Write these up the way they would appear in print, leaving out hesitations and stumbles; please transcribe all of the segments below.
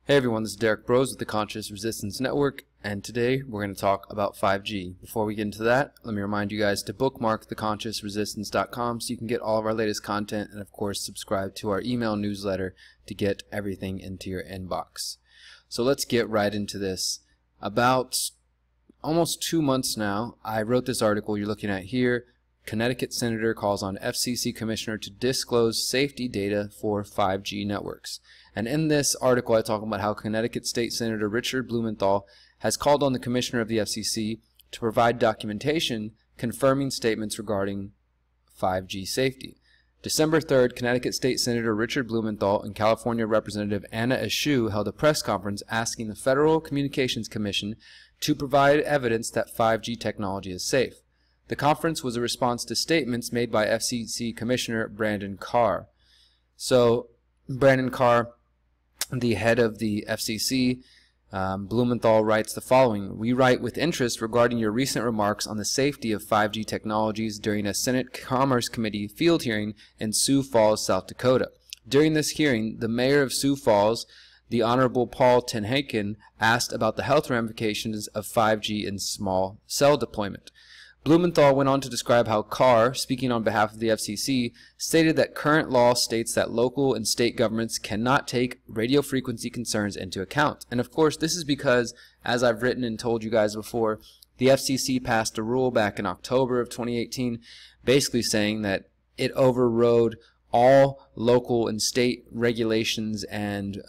Hey everyone, this is Derek Bros with the Conscious Resistance Network, and today we're going to talk about 5G. Before we get into that, let me remind you guys to bookmark theconsciousresistance.com so you can get all of our latest content, and of course subscribe to our email newsletter to get everything into your inbox. So let's get right into this. About almost 2 months now, I wrote this article you're looking at here. Connecticut Senator calls on FCC Commissioner to disclose safety data for 5G networks. And in this article, I talk about how Connecticut State Senator Richard Blumenthal has called on the Commissioner of the FCC to provide documentation confirming statements regarding 5G safety. December 3rd, Connecticut State Senator Richard Blumenthal and California Representative Anna Eshoo held a press conference asking the Federal Communications Commission to provide evidence that 5G technology is safe. The conference was a response to statements made by FCC Commissioner Brandon Carr. So, Brandon Carr, the head of the FCC, Blumenthal writes the following: "We write with interest regarding your recent remarks on the safety of 5G technologies during a Senate Commerce Committee field hearing in Sioux Falls, South Dakota. During this hearing, the mayor of Sioux Falls, the Honorable Paul Tenhaken, asked about the health ramifications of 5G in small cell deployment." Blumenthal went on to describe how Carr, speaking on behalf of the FCC, stated that current law states that local and state governments cannot take radio frequency concerns into account. And of course, this is because, as I've written and told you guys before, the FCC passed a rule back in October of 2018 basically saying that it overrode all local and state regulations and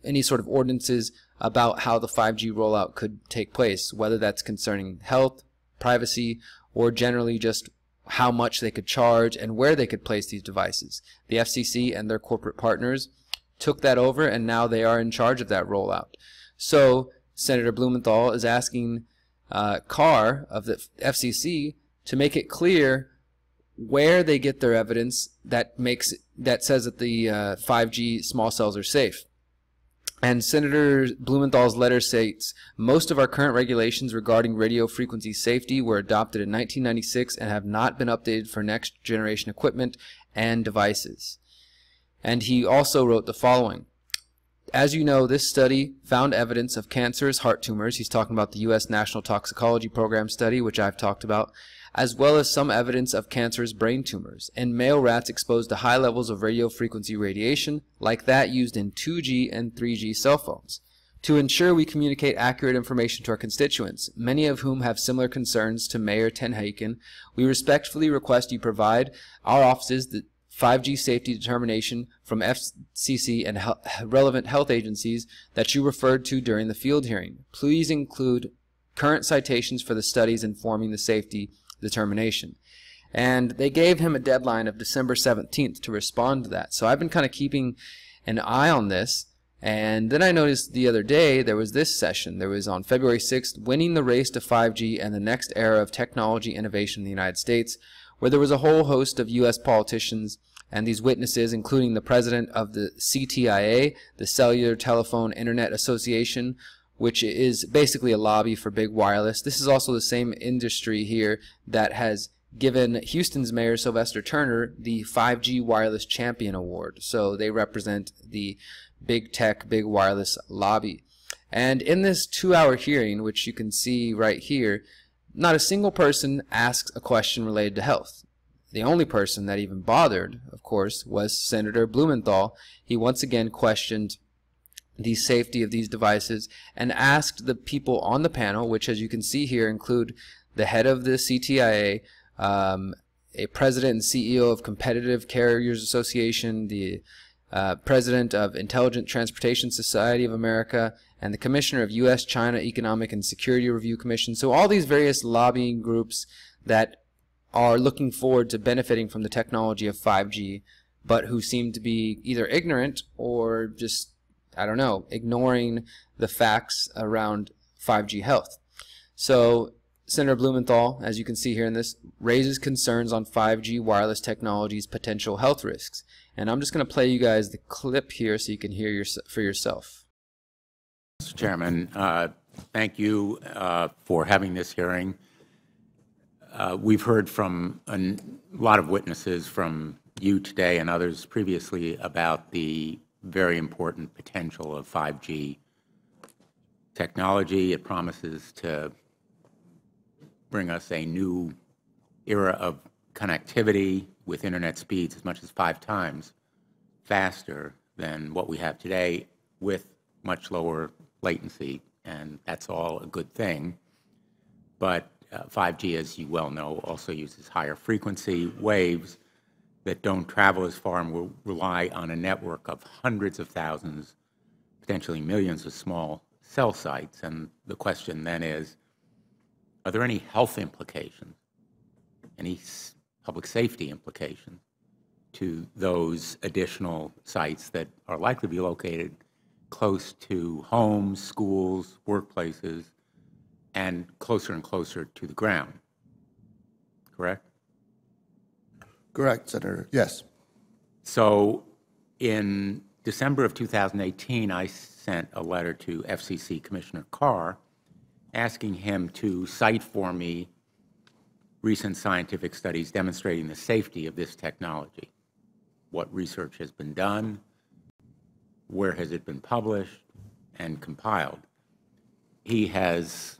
any sort of ordinances about how the 5G rollout could take place, whether that's concerning health, privacy, or generally just how much they could charge and where they could place these devices. The FCC and their corporate partners took that over, and now they are in charge of that rollout. So Senator Blumenthal is asking Carr of the FCC to make it clear where they get their evidence that says that the 5G small cells are safe. And Senator Blumenthal's letter states, "Most of our current regulations regarding radio frequency safety were adopted in 1996 and have not been updated for next generation equipment and devices." And he also wrote the following: "As you know, this study found evidence of cancerous heart tumors." He's talking about the U.S. National Toxicology Program study, which I've talked about, "as well as some evidence of cancerous brain tumors in male rats exposed to high levels of radio frequency radiation like that used in 2G and 3G cell phones. To ensure we communicate accurate information to our constituents, many of whom have similar concerns to Mayor Tenhaken, we respectfully request you provide our offices the 5G safety determination from FCC and relevant health agencies that you referred to during the field hearing. Please include current citations for the studies informing the safety determination." And they gave him a deadline of December 17th to respond to that. So I've been kind of keeping an eye on this, and then I noticed the other day there was this session. There was on February 6th, "Winning the Race to 5G and the Next Era of Technology Innovation in the United States," where there was a whole host of U.S. politicians and these witnesses, including the president of the CTIA, the Cellular Telephone Internet Association, which is basically a lobby for big wireless. This is also the same industry here that has given Houston's Mayor Sylvester Turner the 5G Wireless Champion Award. So they represent the big tech, big wireless lobby. And in this 2-hour hearing, which you can see right here, not a single person asks a question related to health. The only person that even bothered, of course, was Senator Blumenthal. He once again questioned the safety of these devices and asked the people on the panel, which as you can see here include the head of the CTIA, a president and CEO of Competitive Carriers Association, the president of Intelligent Transportation Society of America, and the commissioner of U.S.-China Economic and Security Review Commission. So all these various lobbying groups that are looking forward to benefiting from the technology of 5G, but who seem to be either ignorant or just, I don't know, ignoring the facts around 5G health. So Senator Blumenthal, as you can see here in this, raises concerns on 5G wireless technology's potential health risks. And I'm just going to play you guys the clip here so you can hear for yourself. Mr. Chairman, thank you for having this hearing. We've heard from a lot of witnesses from you today and others previously about the very important potential of 5G technology. It promises to bring us a new era of connectivity with internet speeds as much as 5 times faster than what we have today, with much lower latency, and that's all a good thing. But 5G, as you well know, also uses higher frequency waves that don't travel as far and will rely on a network of hundreds of thousands, potentially millions of small cell sites. And the question then is, are there any health implications, any public safety implications to those additional sites that are likely to be located close to homes, schools, workplaces, and closer to the ground? Correct? Correct, Senator. Yes. So in December of 2018, I sent a letter to FCC Commissioner Carr asking him to cite for me recent scientific studies demonstrating the safety of this technology. What research has been done, where has it been published and compiled. He has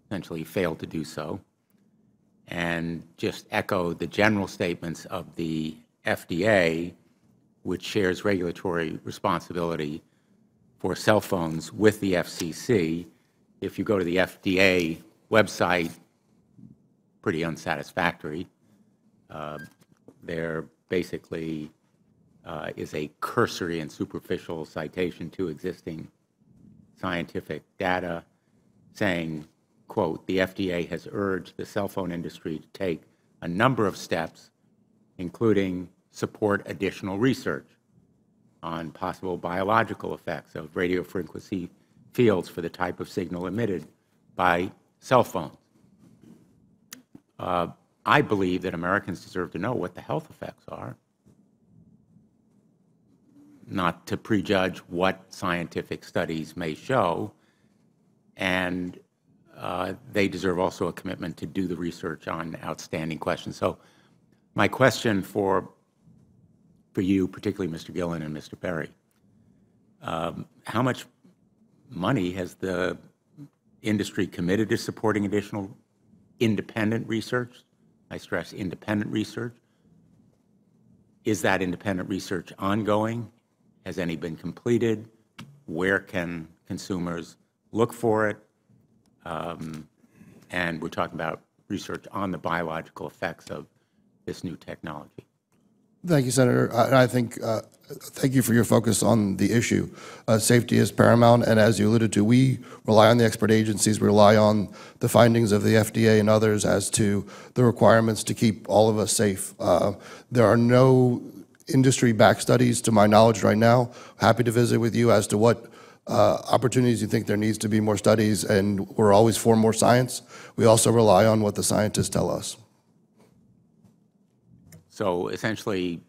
essentially failed to do so, and just echoed the general statements of the FDA, which shares regulatory responsibility for cell phones with the FCC. If you go to the FDA website, pretty unsatisfactory. There basically is a cursory and superficial citation to existing scientific data saying, quote, "The FDA has urged the cell phone industry to take a number of steps, including support additional research on possible biological effects of radio frequency fields for the type of signal emitted by cell phones." I believe that Americans deserve to know what the health effects are, not to prejudge what scientific studies may show, and they deserve also a commitment to do the research on outstanding questions. So my question for you, particularly Mr. Gillen and Mr. Perry, how much money has the industry committed to supporting additional independent research? I stress independent research. Is that independent research ongoing? Has any been completed? Where can consumers look for it? And we're talking about research on the biological effects of this new technology. Thank you, Senator. I think, thank you for your focus on the issue. Safety is paramount, and as you alluded to, we rely on the expert agencies, we rely on the findings of the FDA and others as to the requirements to keep all of us safe. There are no industry-backed studies, to my knowledge right now. Happy to visit with you as to what opportunities you think there needs to be more studies, and we're always for more science. We also rely on what the scientists tell us. So essentially,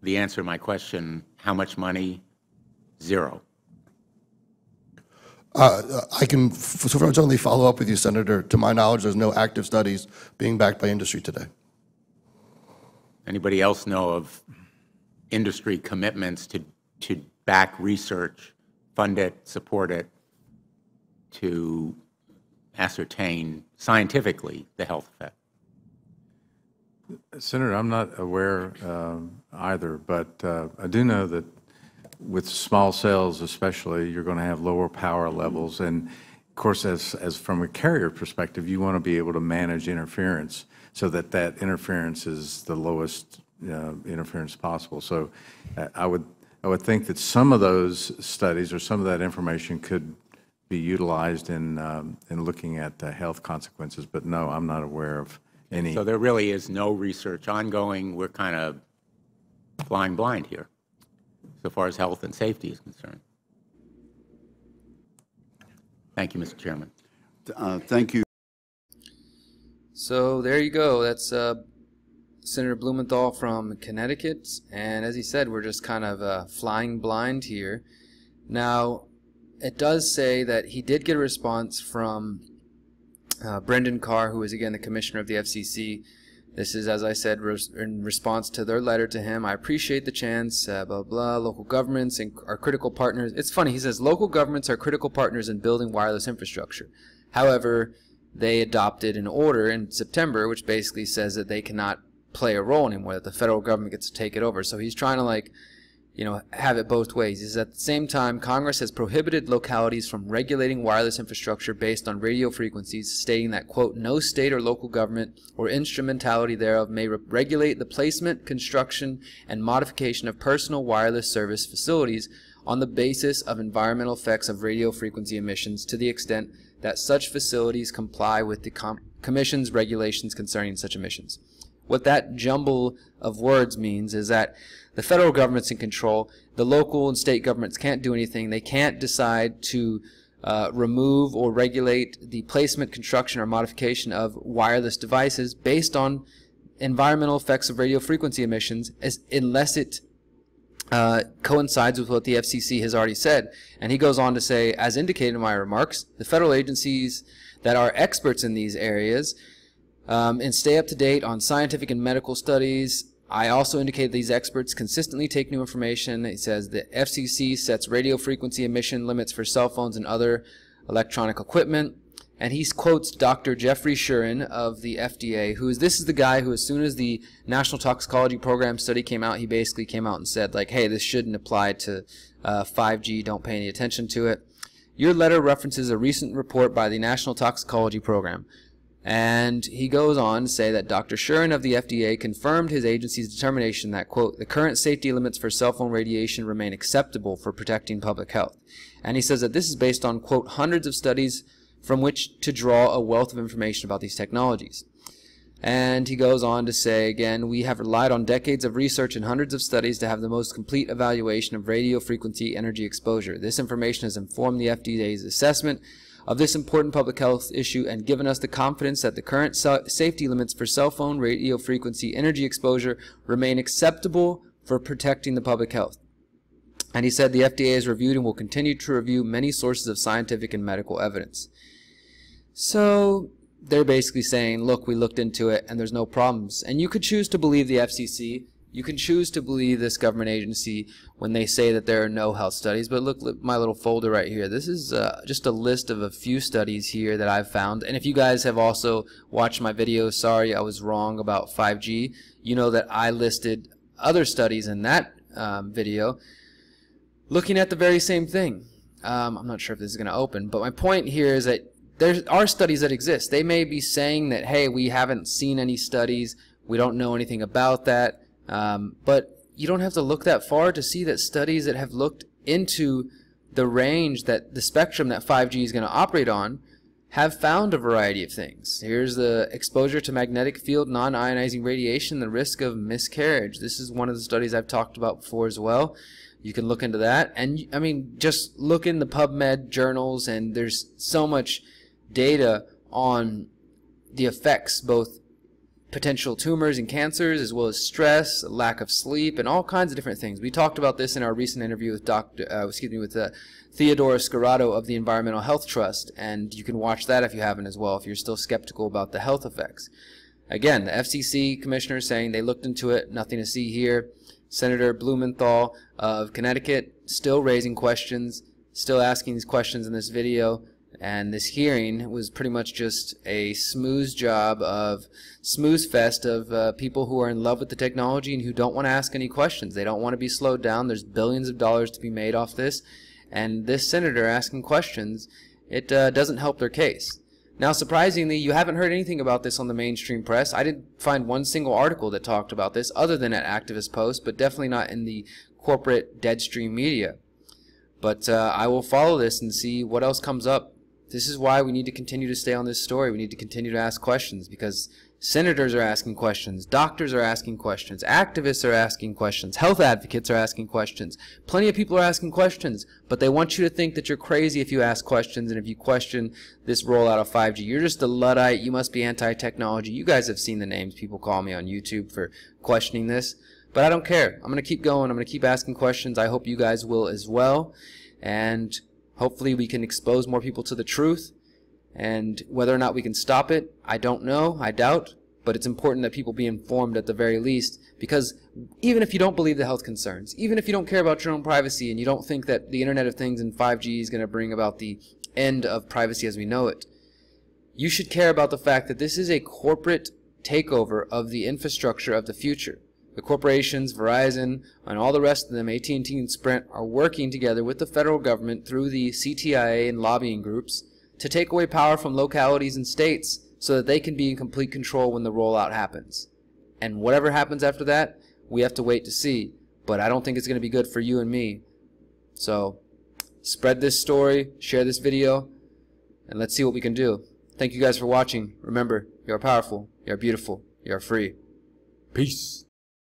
the answer to my question, how much money? Zero. I can certainly follow up with you, Senator. To my knowledge, there's no active studies being backed by industry today. Anybody else know of industry commitments to back research, fund it, support it, to ascertain scientifically the health effect? Senator, I'm not aware either, but I do know that with small cells especially, you're going to have lower power levels. And of course, as from a carrier perspective, you want to be able to manage interference so that that interference is the lowest interference possible. So I would think that some of those studies or some of that information could be utilized in looking at the health consequences. But no, I'm not aware of any. So there really is no research ongoing. We're kind of flying blind here, so far as health and safety is concerned. Thank you, Mr. Chairman. Thank you. So there you go. That's Senator Blumenthal from Connecticut. And as he said, we're just kind of flying blind here. Now, it does say that he did get a response from Brendan Carr, who is again the commissioner of the FCC, This is, as I said, in response to their letter to him. I appreciate the chance, blah, blah, local governments are critical partners. It's funny, he says, local governments are critical partners in building wireless infrastructure. However, they adopted an order in September which basically says that they cannot play a role anymore, that the federal government gets to take it over. So he's trying to, like, you know, have it both ways. He says, at the same time, Congress has prohibited localities from regulating wireless infrastructure based on radio frequencies, stating that, quote, no state or local government or instrumentality thereof may regulate the placement, construction, and modification of personal wireless service facilities on the basis of environmental effects of radio frequency emissions to the extent that such facilities comply with the Commission's regulations concerning such emissions. What that jumble of words means is that the federal government's in control. The local and state governments can't do anything. They can't decide to remove or regulate the placement, construction, or modification of wireless devices based on environmental effects of radio frequency emissions, unless it coincides with what the FCC has already said. And he goes on to say, as indicated in my remarks, the federal agencies that are experts in these areas and stay up to date on scientific and medical studies. I also indicate these experts consistently take new information. It says the FCC sets radio frequency emission limits for cell phones and other electronic equipment. And he quotes Dr. Jeffrey Shuren of the FDA, this is the guy who, as soon as the National Toxicology Program study came out, he basically came out and said, like, hey, this shouldn't apply to 5G, don't pay any attention to it. Your letter references a recent report by the National Toxicology Program. And he goes on to say that Dr. Shuren of the FDA confirmed his agency's determination that, quote, the current safety limits for cell phone radiation remain acceptable for protecting public health. And he says that this is based on, quote, hundreds of studies from which to draw a wealth of information about these technologies. And he goes on to say, again, we have relied on decades of research and hundreds of studies to have the most complete evaluation of radio frequency energy exposure. This information has informed the FDA's assessment of this important public health issue and given us the confidence that the current safety limits for cell phone radio frequency energy exposure remain acceptable for protecting the public health. And he said the FDA has reviewed and will continue to review many sources of scientific and medical evidence. So they're basically saying, look, we looked into it and there's no problems. And you could choose to believe the FCC. You can choose to believe this government agency when they say that there are no health studies. But look my little folder right here. This is just a list of a few studies here that I've found. And if you guys have also watched my video, sorry I was wrong about 5G, you know that I listed other studies in that video looking at the very same thing. I'm not sure if this is going to open, but my point here is that there are studies that exist. They may be saying that, hey, we haven't seen any studies, we don't know anything about that. But you don't have to look that far to see that studies that have looked into the range, that the spectrum that 5G is going to operate on, have found a variety of things. Here's the exposure to magnetic field non-ionizing radiation, the risk of miscarriage. This is one of the studies I've talked about before as well. You can look into that. And I mean, just look in the PubMed journals, and there's so much data on the effects, both potential tumors and cancers, as well as stress, lack of sleep, and all kinds of different things. We talked about this in our recent interview with Theodora Scarrato of the Environmental Health Trust, and you can watch that if you haven't as well, if you're still skeptical about the health effects. Again, the FCC commissioner is saying they looked into it, nothing to see here. Senator Blumenthal of Connecticut still raising questions, still asking these questions in this video. And this hearing was pretty much just a snooze fest of people who are in love with the technology and who don't want to ask any questions. They don't want to be slowed down. There's billions of dollars to be made off this. And this senator asking questions, it doesn't help their case. Now, surprisingly, you haven't heard anything about this on the mainstream press. I didn't find one single article that talked about this other than at Activist Post, but definitely not in the corporate deadstream media. But I will follow this and see what else comes up. This is why we need to continue to stay on this story. We need to continue to ask questions, because senators are asking questions, doctors are asking questions, activists are asking questions, health advocates are asking questions. Plenty of people are asking questions, but they want you to think that you're crazy if you ask questions, and if you question this rollout of 5G. You're just a Luddite. You must be anti-technology. You guys have seen the names people call me on YouTube for questioning this, but I don't care. I'm going to keep going. I'm going to keep asking questions. I hope you guys will as well, and hopefully we can expose more people to the truth. And whether or not we can stop it, I don't know. I doubt. but it's important that people be informed at the very least, because even if you don't believe the health concerns, even if you don't care about your own privacy and you don't think that the Internet of Things and 5G is going to bring about the end of privacy as we know it, you should care about the fact that this is a corporate takeover of the infrastructure of the future. The corporations, Verizon, and all the rest of them, AT&T and Sprint, are working together with the federal government through the CTIA and lobbying groups to take away power from localities and states so that they can be in complete control when the rollout happens. And whatever happens after that, we have to wait to see. But I don't think it's going to be good for you and me. So spread this story, share this video, and let's see what we can do. Thank you guys for watching. Remember, you are powerful, you are beautiful, you are free. Peace.